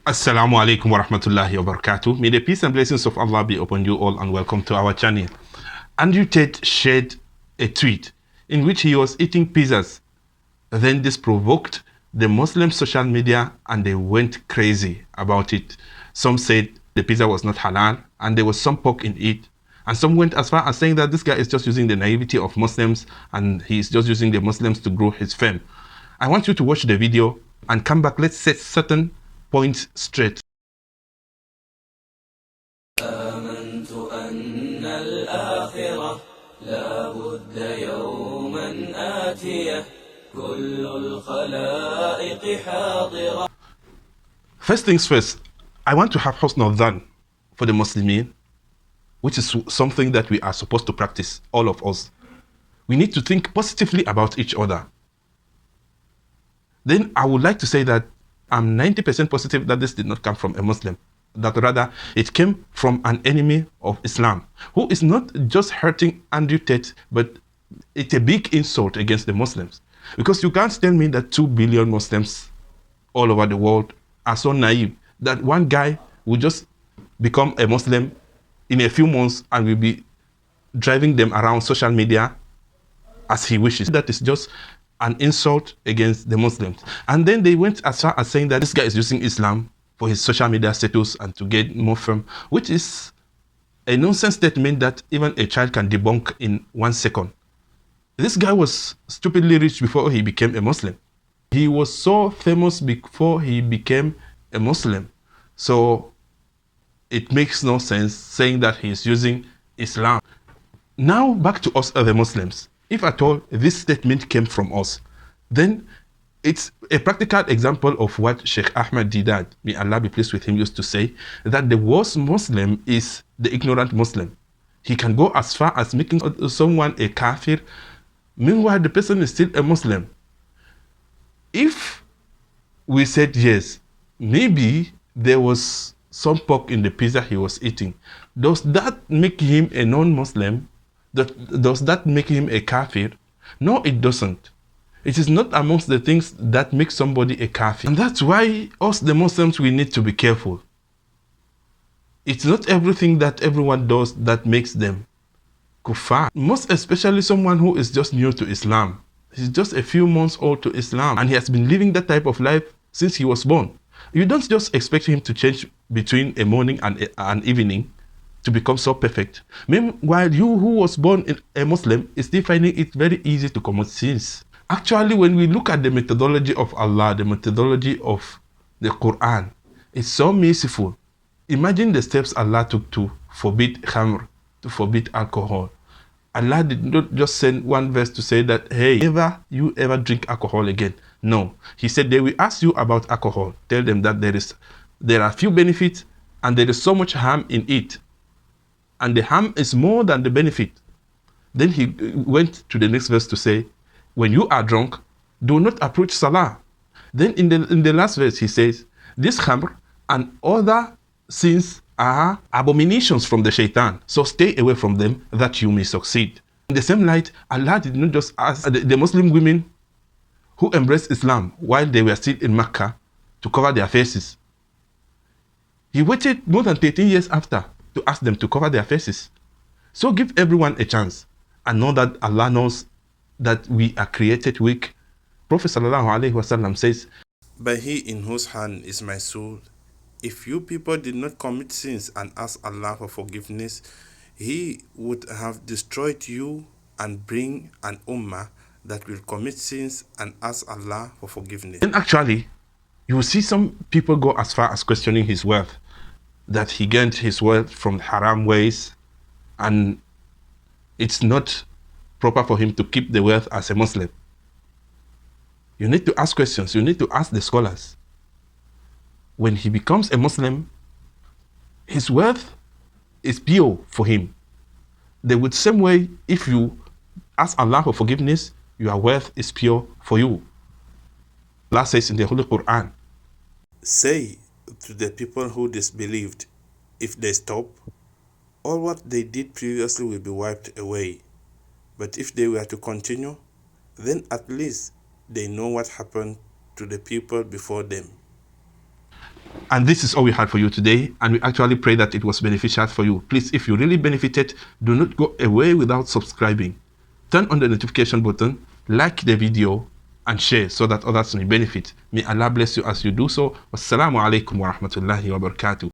Assalamu alaikum wa rahmatullahi wa barakatuh. May the peace and blessings of Allah be upon you all, and welcome to our channel. Andrew Tate shared a tweet in which he was eating pizzas. Then this provoked the Muslim social media and they went crazy about it. Some said the pizza was not halal and there was some pork in it. And some went as far as saying that this guy is just using the naivety of Muslims and he's just using the Muslims to grow his fame. I want you to watch the video and come back. Let's set certain points straight. آمنت أن الآخرة لا بد يوما آتية كل الخلائق حاضرة. First things first, I want to have husn al-dhan for the Muslimin, which is something that we are supposed to practice, all of us. We need to think positively about each other. Then I would like to say that I'm 90% positive that this did not come from a Muslim, that rather it came from an enemy of Islam, who is not just hurting Andrew Tate, but it's a big insult against the Muslims. Because you can't tell me that 2 billion Muslims all over the world are so naive that one guy will just become a Muslim in a few months and will be driving them around social media as he wishes. That is just an insult against the Muslims. And then they went as far as saying that this guy is using Islam for his social media status and to get more fame, which is a nonsense statement that even a child can debunk in 1 second. This guy was stupidly rich before he became a Muslim. He was so famous before he became a Muslim. So it makes no sense saying that he is using Islam. Now back to us other Muslims. If at all this statement came from us, then it's a practical example of what Sheikh Ahmad Didat, may Allah be pleased with him, used to say, that the worst Muslim is the ignorant Muslim. He can go as far as making someone a kafir, meanwhile the person is still a Muslim. If we said yes, maybe there was some pork in the pizza he was eating, does that make him a non-Muslim? Does that make him a kafir? No, it doesn't. It is not amongst the things that make somebody a kafir. And that's why us, the Muslims, we need to be careful. It's not everything that everyone does that makes them kuffar. Most especially someone who is just new to Islam. He's just a few months old to Islam and he has been living that type of life since he was born. You don't just expect him to change between a morning and an evening to become so perfect. Meanwhile, you who was born a Muslim is still finding it very easy to commit sins. Actually, when we look at the methodology of Allah, the methodology of the Qur'an, it's so merciful. Imagine the steps Allah took to forbid khamr, to forbid alcohol. Allah did not just send one verse to say that, hey, never you ever drink alcohol again. No, he said they will ask you about alcohol. Tell them that there are few benefits and there is so much harm in it. And the harm is more than the benefit. Then he went to the next verse to say, when you are drunk, do not approach Salah. Then in the last verse he says, this khamr and other sins are abominations from the shaitan. So stay away from them that you may succeed. In the same light, Allah did not just ask the Muslim women who embraced Islam while they were still in Mecca to cover their faces. He waited more than 13 years after to ask them to cover their faces. So give everyone a chance and know that Allah knows that we are created weak. Prophet ﷺ says, by he in whose hand is my soul, if you people did not commit sins and ask Allah for forgiveness, he would have destroyed you and bring an ummah that will commit sins and ask Allah for forgiveness. And actually, you will see some people go as far as questioning his wealth, that he gained his wealth from haram ways, and it's not proper for him to keep the wealth as a Muslim. You need to ask questions. You need to ask the scholars. When he becomes a Muslim, his wealth is pure for him. The same way, if you ask Allah for forgiveness, your wealth is pure for you. Allah says in the Holy Qur'an, say to the people who disbelieved, if they stop, all what they did previously will be wiped away. But if they were to continue, then at least they know what happened to the people before them. And this is all we had for you today. And we actually pray that it was beneficial for you. Please, if you really benefited, do not go away without subscribing. Turn on the notification button, like the video, and share so that others may benefit. May Allah bless you as you do so. Wassalamu alaikum wa rahmatullahi wa barakatuh.